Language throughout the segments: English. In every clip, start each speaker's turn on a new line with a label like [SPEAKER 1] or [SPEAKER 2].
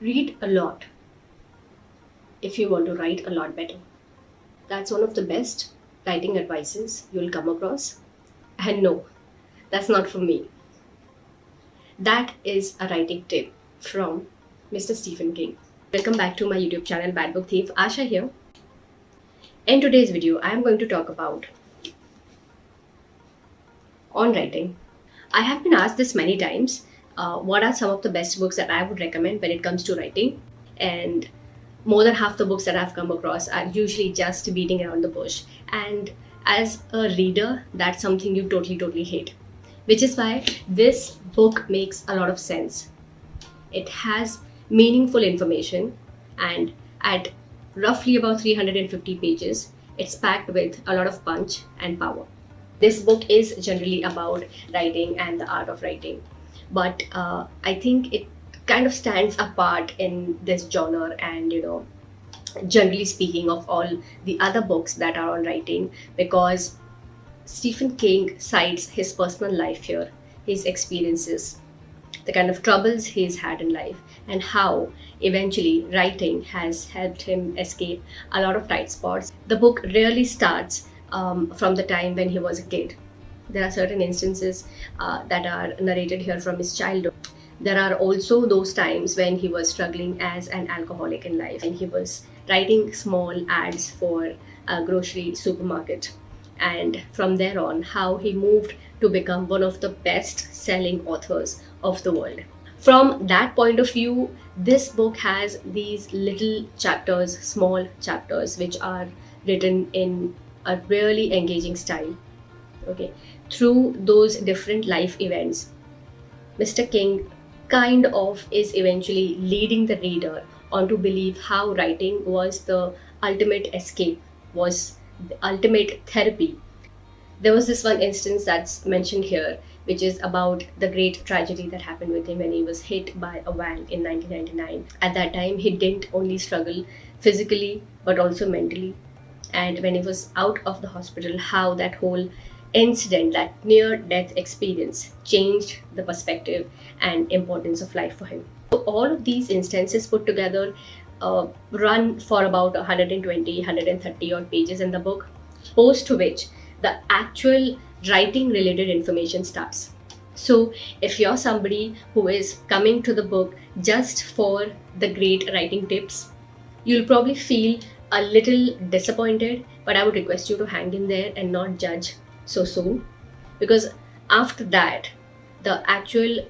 [SPEAKER 1] Read a lot if you want to write a lot better. That's one of the best writing advices you'll come across. And no, that's not from me. That is a writing tip from Mr. Stephen King. Welcome back to my YouTube channel Bad Book Thief. Asha here. In today's video, I am going to talk about on writing. I have been asked this many times. What are some of the best books that I would recommend when it comes to writing? And more than half the books that I've come across are usually just beating around the bush. And as a reader, that's something you totally hate. Which is why this book makes a lot of sense. It has meaningful information, and at roughly about 350 pages, it's packed with a lot of punch and power. This book is generally about writing and the art of writing, but I think it kind of stands apart in this genre, and generally speaking of all the other books that are on writing, because Stephen King cites his personal life here, his experiences, the kind of troubles he's had in life, and how eventually writing has helped him escape a lot of tight spots. The book really starts from the time when he was a kid. There are certain instances that are narrated here from his childhood. There are also those times when he was struggling as an alcoholic in life, and he was writing small ads for a grocery supermarket. And from there on, how he moved to become one of the best selling authors of the world. From that point of view, this book has these little chapters, small chapters, which are written in a really engaging style. Okay, through those different life events, Mr. King kind of is eventually leading the reader on to believe how writing was the ultimate escape, was the ultimate therapy. There was this one instance that's mentioned here, which is about the great tragedy that happened with him when he was hit by a van in 1999. At that time, he didn't only struggle physically but also mentally. And when he was out of the hospital, how that whole incident, that near death experience, changed the perspective and importance of life for him. So, all of these instances put together run for about 120, 130 odd pages in the book, post to which the actual writing related information starts. So, if you're somebody who is coming to the book just for the great writing tips, you'll probably feel a little disappointed, but I would request you to hang in there and not judge so soon, because after that, the actual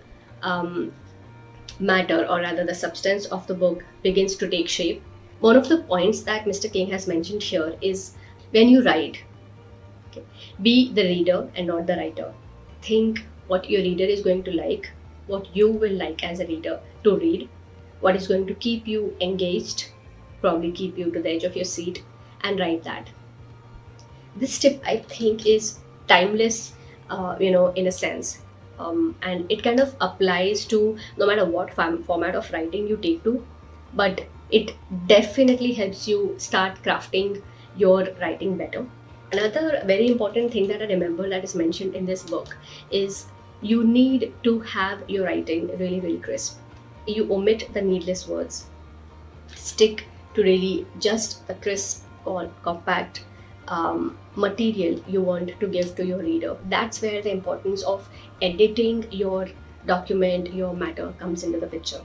[SPEAKER 1] matter, or rather the substance of the book, begins to take shape. One of the points that Mr. King has mentioned here is when you write, okay, be the reader and not the writer. Think what your reader is going to like, what you will like as a reader to read, what is going to keep you engaged, probably keep you to the edge of your seat, and write that. This tip, I think, is timeless, in a sense. And it kind of applies to no matter what format of writing you take to, but it definitely helps you start crafting your writing better. Another very important thing that I remember that is mentioned in this book is you need to have your writing really crisp. You omit the needless words. Stick to really just the crisp or compact material you want to give to your reader. That's where the importance of editing your document, your matter, comes into the picture.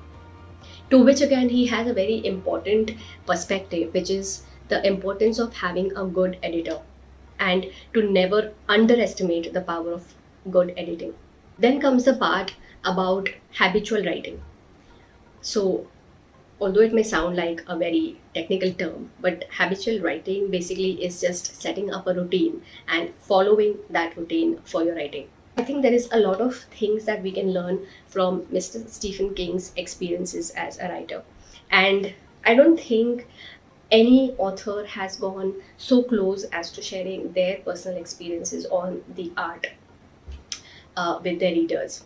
[SPEAKER 1] To which again, he has a very important perspective, which is the importance of having a good editor, and to never underestimate the power of good editing. Then comes the part about habitual writing. So, although it may sound like a very technical term, but habitual writing basically is just setting up a routine and following that routine for your writing. I think there is a lot of things that we can learn from Mr. Stephen King's experiences as a writer. And I don't think any author has gone so close as to sharing their personal experiences on the art with their readers.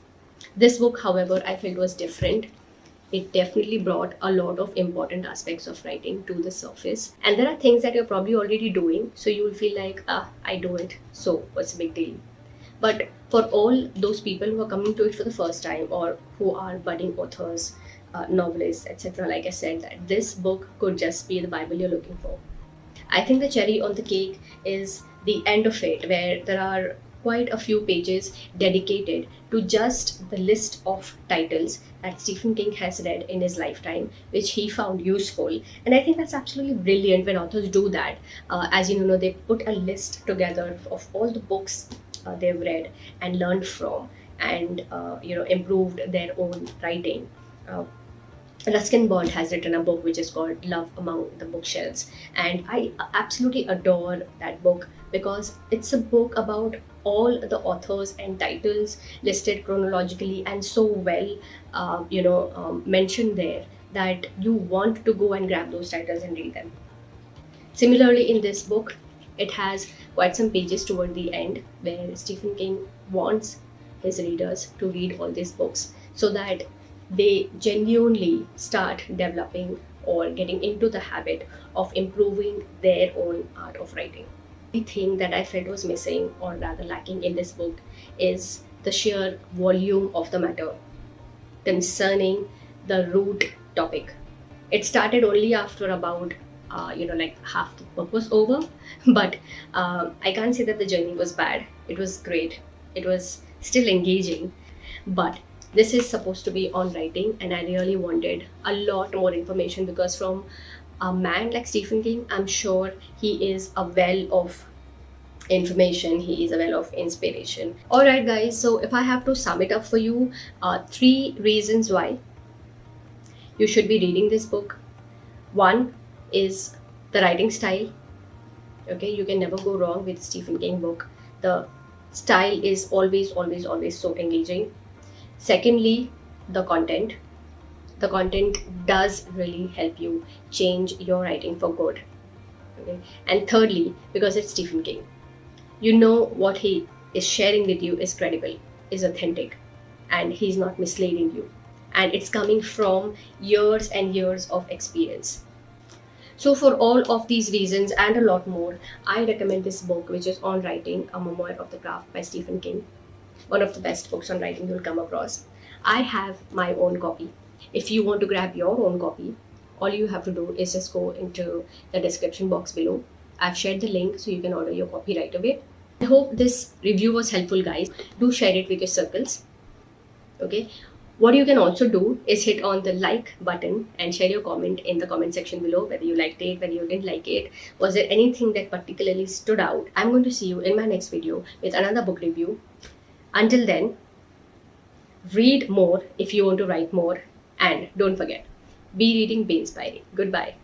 [SPEAKER 1] This book, however, I felt was different. It definitely brought a lot of important aspects of writing to the surface. And there are things that you're probably already doing, so you'll feel like, I do it, so what's the big deal? But for all those people who are coming to it for the first time, or who are budding authors, novelists, etc., like I said, that this book could just be the Bible you're looking for. I think the cherry on the cake is the end of it, where there are quite a few pages dedicated to just the list of titles that Stephen King has read in his lifetime, which he found useful. And I think that's absolutely brilliant when authors do that. As you know, they put a list together of all the books they've read and learned from, and improved their own writing. Uh, Ruskin Bond has written a book which is called Love Among the Bookshelves, and I absolutely adore that book because it's a book about all the authors and titles listed chronologically and so well, mentioned there that you want to go and grab those titles and read them. Similarly, in this book, it has quite some pages toward the end where Stephen King wants his readers to read all these books so that they genuinely start developing or getting into the habit of improving their own art of writing. The thing that I felt was missing or rather lacking in this book is the sheer volume of the matter concerning the root topic. It started only after about like half the book was over, but I can't say that the journey was bad. It was great. It was still engaging, but this is supposed to be on writing, and I really wanted a lot more information because from a man like Stephen King, I'm sure he is a well of information, he is a well of inspiration. All right, guys, so if I have to sum it up for you, 3 reasons why you should be reading this book. One is the writing style. Okay, you can never go wrong with Stephen King book. The style is always so engaging. Secondly, the content. The content does really help you change your writing for good. Okay? And thirdly, because it's Stephen King, you know what he is sharing with you is credible, is authentic, and he's not misleading you. And it's coming from years and years of experience. So, for all of these reasons and a lot more, I recommend this book, which is On Writing, A Memoir of the Craft by Stephen King. One of the best books on writing you'll come across. I have my own copy. If you want to grab your own copy, all you have to do is just go into the description box below. I've shared the link so you can order your copy right away. I hope this review was helpful, guys. Do share it with your circles. Okay. What you can also do is hit on the like button and share your comment in the comment section below, whether you liked it, whether you didn't like it. Was there anything that particularly stood out? I'm going to see you in my next video with another book review. Until then, read more if you want to write more, and don't forget, be reading, be inspiring. Goodbye.